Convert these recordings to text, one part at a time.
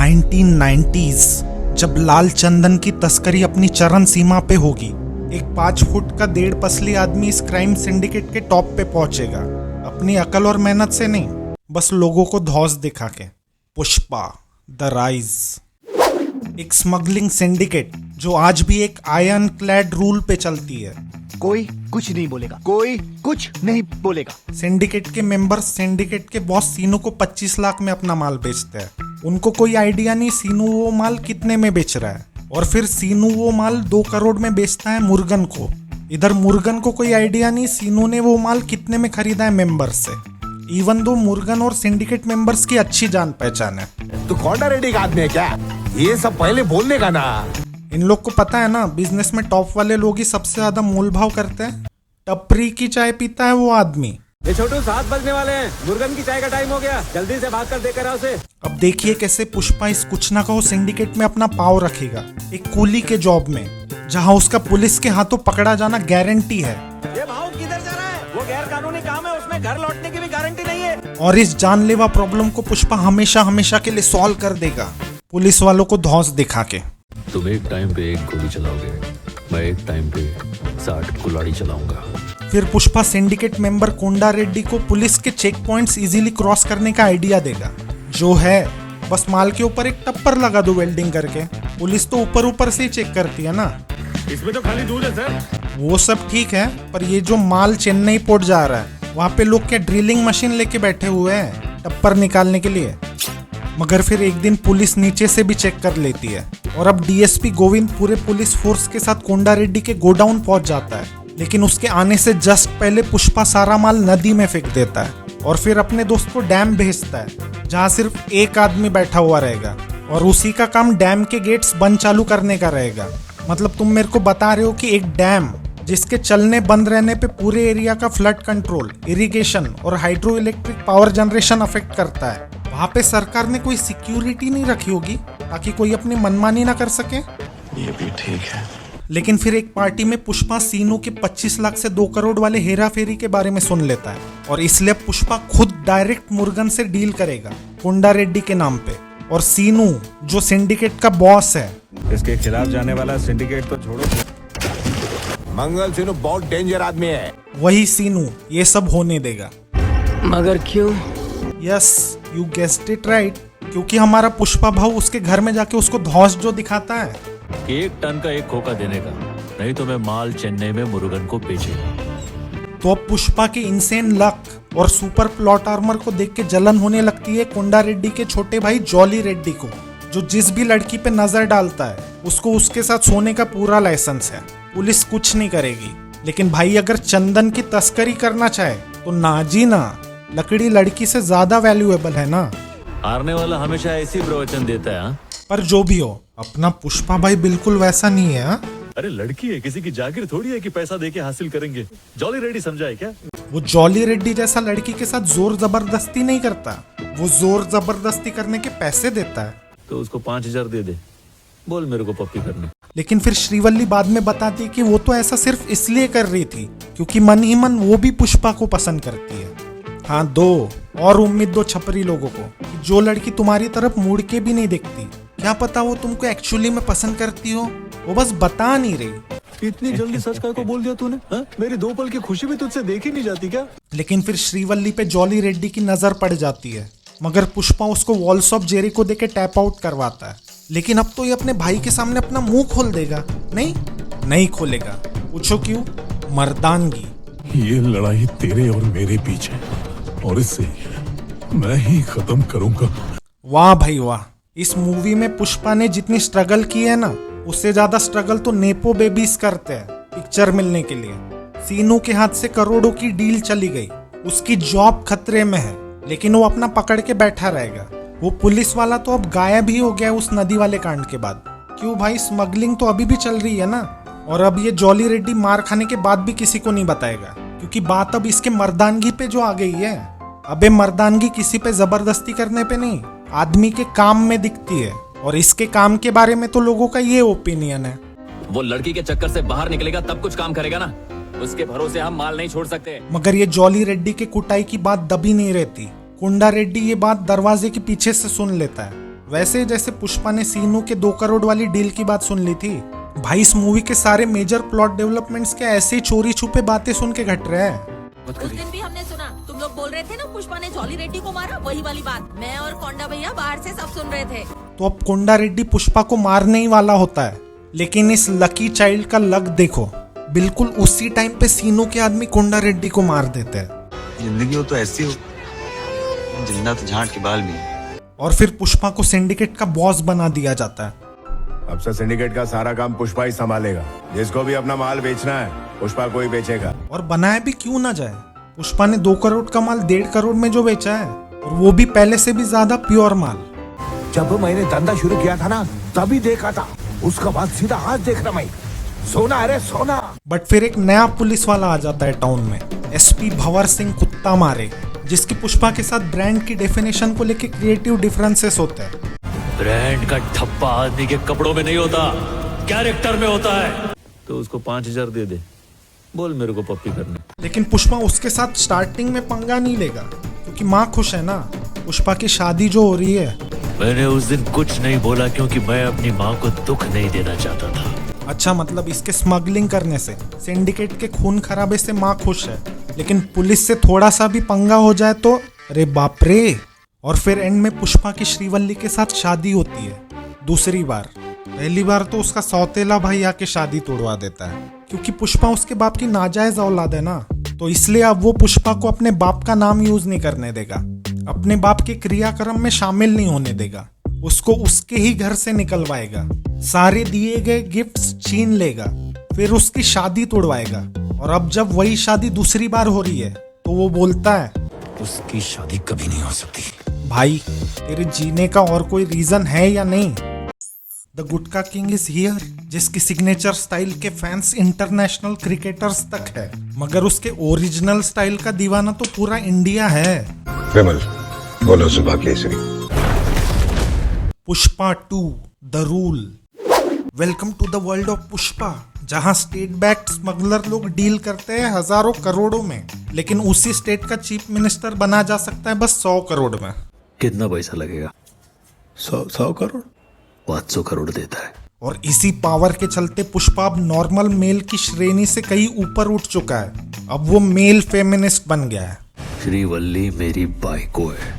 1990s जब लाल चंदन की तस्करी अपनी चरम सीमा पे होगी, एक 5 फुट का 1.5 पसली आदमी इस क्राइम सिंडिकेट के टॉप पे पहुंचेगा, अपनी अकल और मेहनत से नहीं, बस लोगों को धौंस दिखा के। पुष्पा द राइज, एक स्मगलिंग सिंडिकेट जो आज भी एक आयरन क्लैड रूल पे चलती है। कोई कुछ नहीं बोलेगा, कोई कुछ नहीं बोलेगा। सिंडिकेट के मेंबर्स सिंडिकेट के बॉस सीनू को 25 लाख में अपना माल बेचते हैं। उनको कोई आइडिया नहीं सीनू वो माल कितने में बेच रहा है, और फिर सीनू वो माल 2 करोड़ में बेचता है मुर्गन को। इधर मुर्गन को कोई आइडिया नहीं सीनू ने वो माल कितने में खरीदा है मेंबर्स से। इवन दो मुर्गन और सिंडिकेट मेंबर्स की अच्छी जान पहचान है। तू कोंडा रेड्डी का आदमी है क्या? ये सब पहले बोलने का ना। इन लोग को पता है ना, बिजनेस में टॉप वाले लोग ही सबसे ज्यादा मोल भाव करते हैं। टपरी की चाय पीता है वो आदमी। ये छोटू 7 बजने वाले हैं, मुर्गन की चाय का टाइम हो गया, जल्दी से भाग कर देकर आओ उसे। अब देखिए कैसे पुष्पा इस कुछ ना कहो सिंडिकेट में अपना पाव रखेगा, एक कूली के जॉब में, जहां उसका पुलिस के हाथों पकड़ा जाना गारंटी है। ये भाव किधर जा रहा है? वो गैर कानूनी काम है, उसमें घर लौटने की भी गारंटी नहीं है। और इस जानलेवा प्रॉब्लम को पुष्पा हमेशा हमेशा के लिए सॉल्व कर देगा, पुलिस वालों को धौंस दिखा के। तुम एक टाइम पे 1 गोली चलाओगे, मैं एक टाइम पे 60 कुल्हाड़ी चलाऊंगा। फिर पुष्पा सिंडिकेट मेंबर कोंडा रेड्डी को पुलिस के चेक पॉइंट्स इजीली क्रॉस करने का आइडिया देगा, जो है बस माल के ऊपर एक टप्पर लगा दो वेल्डिंग करके। पुलिस तो ऊपर ऊपर से ही चेक करती है ना। इसमें तो खाली दूध है सर। वो सब ठीक है, पर ये जो माल चेन्नई पोर्ट जा रहा है, वहाँ पे लोग क्या ड्रिलिंग मशीन लेके बैठे हुए हैं टप्पर निकालने के लिए? मगर फिर एक दिन पुलिस नीचे से भी चेक कर लेती है, और अब डीएसपी गोविंद पूरे पुलिस फोर्स के साथ कोंडा रेड्डी के गोडाउन पहुंच जाता है। लेकिन उसके आने से जस्ट पहले पुष्पा सारा माल नदी में फेंक देता है, और फिर अपने दोस्त को डैम भेजता है, जहां सिर्फ एक आदमी बैठा हुआ रहेगा, और उसी का काम डैम के गेट्स बंद चालू करने का रहेगा। मतलब तुम मेरे को बता रहे हो कि एक डैम जिसके चलने बंद रहने पे पूरे एरिया का फ्लड कंट्रोल, इरिगेशन और hydro electric power generation affect करता है, वहाँ पे सरकार ने कोई सिक्योरिटी नहीं रखी होगी ताकि कोई अपनी मनमानी ना कर सके? ये भी ठीक है। लेकिन फिर एक पार्टी में पुष्पा सीनू के 25 लाख से 2 करोड़ वाले हेरा फेरी के बारे में सुन लेता है, और इसलिए पुष्पा खुद डायरेक्ट मुर्गन से डील करेगा कोंडा रेड्डी के नाम पे। और सीनू जो सिंडिकेट का बॉस है, इसके खिलाफ जाने वाला सिंडिकेट तो छोड़ो। मंगल सीनू बहुत डेंजर आदमी है। वही सीनू ये सब होने देगा। मगर क्यों? Yes, you guessed it right, क्योंकि हमारा पुष्पा भाऊ उसके घर में जाके उसको धौंस जो दिखाता है कि 1 टन का 1 खोखा देने का, नहीं तो मैं माल चेन्नई में मुर्गन को बेचेगा। तो अब पुष्पा के इनसेन लक और सुपर प्लॉट आर्मर को देख के जलन होने लगती है कोंडा रेड्डी के छोटे भाई जॉली रेड्डी को, जो जिस भी लड़की पे नजर डालता है उसको उसके साथ सोने का पूरा लाइसेंस है। पुलिस कुछ नहीं करेगी, लेकिन भाई अगर चंदन की तस्करी करना चाहे तो ना जी ना, लकड़ी लड़की से ज्यादा वैल्यूएबल है ना। हारने वाला हमेशा ऐसी प्रवचन देता है। हाँ? पर जो भी हो, अपना पुष्पा भाई बिल्कुल वैसा नहीं है। अरे लड़की है, किसी की जागीर थोड़ी है कि पैसा देके हासिल करेंगे। जॉली रेड्डी समझा है क्या? वो जॉली रेड्डी जैसा लड़की के साथ जोर जबरदस्ती नहीं करता, वो जोर जबरदस्ती करने के पैसे देता है। तो उसको 5000 दे दे, बोल मेरे को पप्पी करने। लेकिन फिर श्रीवल्ली बाद में बताती कि वो तो ऐसा सिर्फ इसलिए कर रही थी क्योंकि मन ही मन वो भी पुष्पा को पसंद करती है। हाँ, दो और उम्मीद दो छपरी लोगों को, जो लड़की तुम्हारी तरफ मुड़ के भी नहीं देखती, क्या पता वो तुमको एक्चुअली में पसंद करती हो, वो बस बता नहीं रही। इतनी जल्दी सच का को बोल दिया तूने? हाँ? मेरी 2 पल की खुशी भी तुझसे देखी नहीं जाती क्या? लेकिन फिर श्रीवल्ली पे जॉली रेड्डी की नजर पड़ जाती है, मगर पुष्पा उसको वॉल्स ऑफ जेरिको देके टैप आउट करवाता है। लेकिन अब तो ये अपने भाई के सामने अपना मुंह खोल देगा? नहीं खोलेगा। पूछो क्यों? मर्दानगी। ये लड़ाई तेरे और मेरे बीच है, और इसे मैं ही खत्म करूंगा। वाह भाई वाह, इस मूवी में पुष्पा ने जितनी स्ट्रगल की है ना, उससे ज्यादा स्ट्रगल तो नेपो बेबीज करते हैं पिक्चर मिलने के लिए। सीनू के हाथ से करोड़ों की डील चली गई, उसकी जॉब खतरे में है, लेकिन वो अपना पकड़ के बैठा रहेगा। वो पुलिस वाला तो अब गायब ही हो गया उस नदी वाले कांड के बाद। क्यों भाई, स्मगलिंग तो अभी भी चल रही है ना। और अब ये जॉली रेड्डी मार खाने के बाद भी किसी को नहीं बताएगा, क्योंकि बात अब इसके मर्दानगी पे जो आ गई है। अबे मर्दानगी किसी पे जबरदस्ती करने पे नहीं, आदमी के काम में दिखती है, और इसके काम के बारे में तो लोगों का ये ओपिनियन है। वो लड़की के चक्कर से बाहर निकलेगा तब कुछ काम करेगा ना, उसके भरोसे हम माल नहीं छोड़ सकते। मगर ये जॉली रेड्डी के कुटाई की बात दबी नहीं रहती। कोंडा रेड्डी ये बात दरवाजे के पीछे से सुन लेता है। वैसे जैसे पुष्पा ने सीनू के 2 करोड़ वाली डील की बात सुन ली थी। भाई इस मूवी के सारे मेजर प्लॉट डेवलपमेंट्स के ऐसे चोरी छुपे बातें सुन के घट रहे हैं। उस दिन भी हमने सुना, तुम लोग बोल रहे थे ना पुष्पा ने जॉली रेड्डी को मारा, वही वाली बात मैं और कोंडा भैया बाहर से सब सुन रहे थे। तो अब कोंडा रेड्डी पुष्पा को मारने ही वाला होता है, लेकिन इस लकी चाइल्ड का लक देखो, बिल्कुल उसी टाइम पे सीनू के आदमी कोंडा रेड्डी को मार देते हैं। जिंदगी हो तो ऐसी हो, जिंदा तो झांट के बाल भी है। और फिर पुष्पा को सिंडिकेट का बॉस बना दिया जाता है। अब से सिंडिकेट का सारा काम पुष्पा ही संभालेगा। जिसको भी अपना माल बेचना है पुष्पा को ही बेचेगा। और बनाया भी क्यों ना जाए, पुष्पा ने 2 करोड़ का माल 1.5 करोड़ में जो बेचा है, और वो भी पहले से भी ज्यादा प्योर माल। जब मैंने धंधा शुरू किया था ना तभी देखा था, उसका बाद सीधा आज देख रहा मैं, सोना अरे सोना। बट फिर एक नया पुलिस वाला आ जाता है टाउन में, एसपी भंवर सिंह कुत्ता मारे, जिसकी पुष्पा के साथ ब्रांड की डेफिनेशन को लेके क्रिएटिव डिफरेंसेस होते हैं। ब्रांड का ठप्पा आदमी के कपड़ों में नहीं होता, कैरेक्टर में होता है। तो उसको 5,000 दे दे, बोल मेरे को पप्पी करने। लेकिन पुष्पा उसके साथ स्टार्टिंग में पंगा नहीं लेगा, क्योंकि माँ खुश है ना। पुष्पा की शादी जो हो रही है। मैंने उस दिन कुछ नहीं बोला क्योंकि मैं अपनी माँ को दुख नहीं देना चाहता था। अच्छा, मतलब इसके स्मगलिंग करने से, सिंडिकेट के खून खराबे से माँ खुश है, लेकिन पुलिस से थोड़ा सा भी पंगा हो जाए तो अरे बाप रे। और फिर एंड में पुष्पा की श्रीवल्ली के साथ शादी होती है दूसरी बार। पहली बार तो उसका सौतेला भाई आके शादी तोड़वा देता है, क्योंकि पुष्पा उसके बाप की नाजायज औलाद है ना, तो इसलिए अब वो पुष्पा को अपने बाप का नाम यूज नहीं करने देगा, अपने बाप के क्रियाक्रम में शामिल नहीं होने देगा, उसको उसके ही घर से निकलवाएगा, सारे दिए गए गिफ्ट्स छीन लेगा, फिर उसकी शादी तोड़वाएगा। और अब जब वही शादी दूसरी बार हो रही है तो वो बोलता है उसकी शादी कभी नहीं हो सकती। भाई तेरे जीने का और कोई रीजन है या नहीं? The gutka king is here, जिसकी सिग्नेचर स्टाइल के फैंस इंटरनेशनल क्रिकेटर्स तक है, मगर उसके ओरिजिनल स्टाइल का दीवाना तो पूरा इंडिया है। विमल बोलो सुबह केसरी। Pushpa 2 the rule. Welcome to the world of Pushpa, जहां स्टेट बैक्ड स्मगलर लोग डील करते हैं हजारों करोड़ों में, लेकिन उसी स्टेट का चीफ मिनिस्टर बना जा सकता है बस 100 करोड़ में। कितना पैसा लगेगा? 100 करोड़ 500 करोड़ देता है। और इसी पावर के चलते पुष्पा अब नॉर्मल मेल की श्रेणी से कहीं ऊपर उठ चुका है, अब वो मेल फेमिनिस्ट बन गया है। श्रीवल्ली मेरी बाइको है,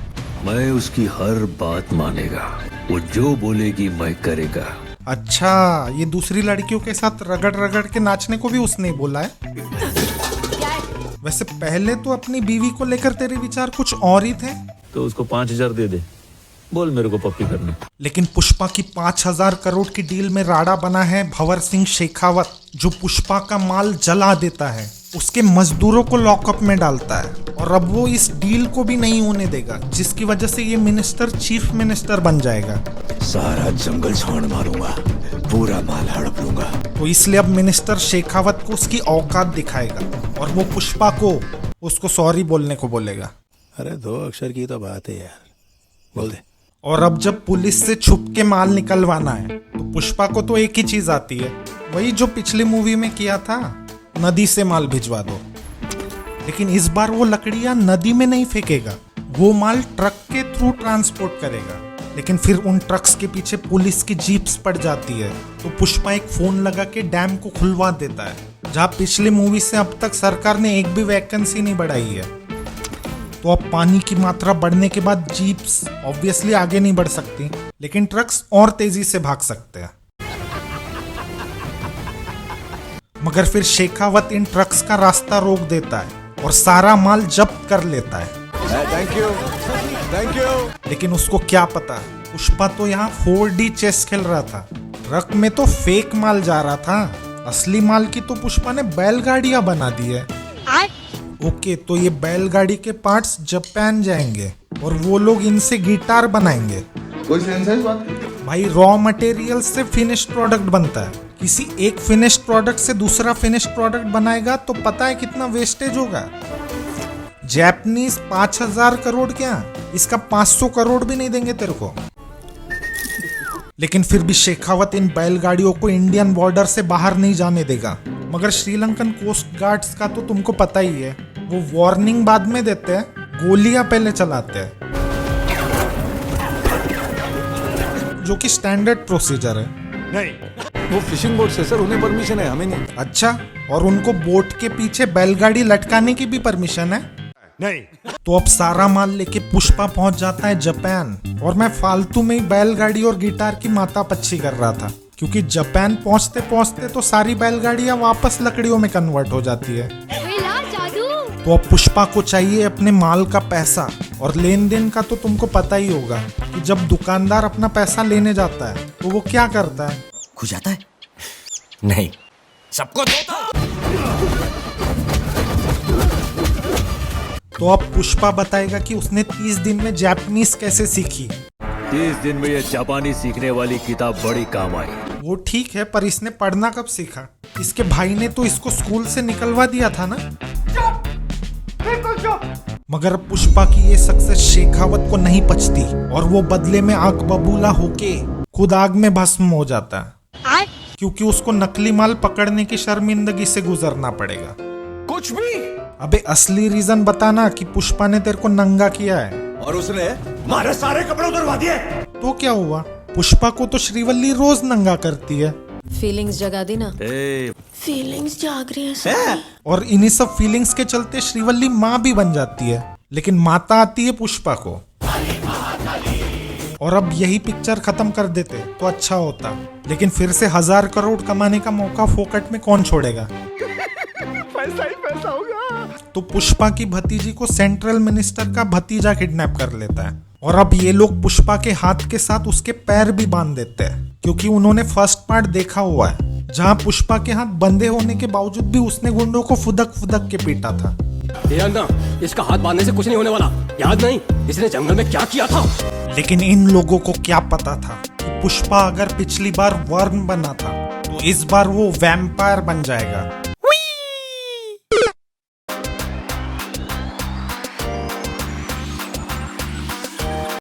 मैं उसकी हर बात मानेगा, वो जो बोलेगी मैं करेगा। अच्छा, ये दूसरी लड़कियों के साथ रगड़ रगड़ के नाचने को भी उसने ही बोला है। वैसे पहले तो अपनी बीवी को लेकर तेरे विचार कुछ और ही थे। तो उसको 5,000 दे दे, बोल मेरे को पप्पी करने। लेकिन पुष्पा की 5,000 करोड़ की डील में राड़ा बना है भंवर सिंह शेखावत, जो पुष्पा का माल जला देता है, उसके मजदूरों को लॉकअप में डालता है, और अब वो इस डील को भी नहीं होने देगा, जिसकी वजह से ये मिनिस्टर चीफ मिनिस्टर बन जाएगा। सारा जंगल छोड़ मारूंगा, पूरा माल हड़प लूंगा। तो इसलिए अब मिनिस्टर शेखावत को उसकी औकात दिखाएगा, और वो पुष्पा को उसको सॉरी बोलने को बोलेगा। अरे 2 अक्षर की तो बात है यार, बोल दे। और अब जब पुलिस से छुप के माल निकलवाना है तो पुष्पा को तो एक ही चीज आती है, वही जो पिछली मूवी में किया था, नदी से माल भिजवा दो। लेकिन इस बार वो लकड़ियां नदी में नहीं फेंकेगा, वो माल ट्रक के थ्रू ट्रांसपोर्ट करेगा। लेकिन फिर उन ट्रक्स के पीछे पुलिस की जीप्स पड़ जाती है, तो पुष्पा एक फोन लगा के डैम को खुलवा देता है, जहां पिछली मूवी से अब तक सरकार ने एक भी वैकेंसी नहीं बढ़ाई है। तो अब पानी की मात्रा बढ़ने के बाद जीप्स ऑब्वियसली आगे नहीं बढ़ सकती, लेकिन ट्रक्स और तेजी से भाग सकते हैं। मगर फिर शेखावत इन ट्रक्स का रास्ता रोक देता है और सारा माल जब्त कर लेता है। Thank you thank you. लेकिन उसको क्या पता, पुष्पा तो यहाँ 4D चेस खेल रहा था, ट्रक में तो फेक माल जा रहा था, असली माल की तो पुष्पा ने बैलगाड़ियां बना दी है। ओके, तो ये बैलगाड़ी के पार्ट्स जापान जाएंगे और वो लोग इनसे गिटार बनाएंगे। कोई सेंस है इस बात की? भाई रॉ मटेरियल से फिनिश्ड प्रोडक्ट बनता है, किसी एक फिनिश्ड प्रोडक्ट से दूसरा फिनिश्ड प्रोडक्ट बनाएगा तो पता है कितना वेस्टेज होगा। जापानीज 5,000 करोड़ क्या, इसका 500 करोड़ भी नहीं देंगे तेरे को। लेकिन फिर भी शेखावत इन बैलगाड़ियों को इंडियन बॉर्डर से बाहर नहीं जाने देगा। मगर श्रीलंकन कोस्ट गार्ड्स का तो तुमको पता ही है, वो वार्निंग बाद में देते हैं, गोलियां पहले चलाते हैं। जो कि स्टैंडर्ड प्रोसीजर है। नहीं, वो फिशिंग बोट से सर, उन्हें परमिशन है, हमें नहीं। अच्छा, और उनको बोट के पीछे बैलगाड़ी लटकाने की भी परमिशन है? नहीं। तो अब सारा माल लेके पुष्पा पहुंच जाता है जापान, और मैं फालतू में ही बैलगाड़ी और गिटार की माता पच्ची कर रहा था, क्योंकि जापान पहुंचते पहुंचते तो सारी बैलगाड़ियां वापस लकड़ियों में कन्वर्ट हो जाती है। तो अब पुष्पा को चाहिए अपने माल का पैसा, और लेन देन का तो तुमको पता ही होगा कि जब दुकानदार अपना पैसा लेने जाता है तो वो क्या करता है? खुश जाता है? नहीं, सबको देता। तो अब पुष्पा बताएगा कि उसने 30 दिन में जापानीज कैसे सीखी। 30 दिन में ये जापानी सीखने वाली किताब बड़ी काम आई। वो ठीक है, पर इसने पढ़ना कब सीखा? इसके भाई ने तो इसको स्कूल से निकलवा दिया था ना। मगर पुष्पा की ये सक्सेस शेखावत को नहीं पचती, और वो बदले में आग बबूला होके खुद आग में भस्म हो जाता है, क्योंकि उसको नकली माल पकड़ने की शर्मिंदगी से गुजरना पड़ेगा। कुछ भी। अबे असली रीजन बताना कि पुष्पा ने तेरे को नंगा किया है। और उसने हमारे सारे कपड़े उतरवा दिए। तो क्या हुआ? पुष्पा को तो श्रीवल्ली रोज नंगा करती है। फीलिंग्स जगा दी ना। ए, फीलिंग्स जाग रही है। और इन्हीं सब फीलिंग्स के चलते श्रीवल्ली माँ भी बन जाती है, लेकिन माता आती है पुष्पा को। और अब यही पिक्चर खत्म कर देते तो अच्छा होता, लेकिन फिर से 1000 करोड़ कमाने का मौका फोकट में कौन छोड़ेगा? पैसा ही पैसा होगा। तो पुष्पा की भतीजी को सेंट्रल मिनिस्टर का भतीजा किडनैप कर लेता है, और अब ये लोग पुष्पा के हाथ के साथ उसके पैर भी बांध देते हैं, क्योंकि उन्होंने फर्स्ट पार्ट देखा हुआ है, जहाँ पुष्पा के हाथ बंधे होने के बावजूद भी उसने गुंडों को फुदक फुदक के पीटा था। अन्ना, इसका हाथ बांधने से कुछ नहीं होने वाला, याद नहीं इसने जंगल में क्या किया था? लेकिन इन लोगों को क्या पता था कि पुष्पा अगर पिछली बार वर्म बना था तो इस बार वो वैम्पायर बन जाएगा।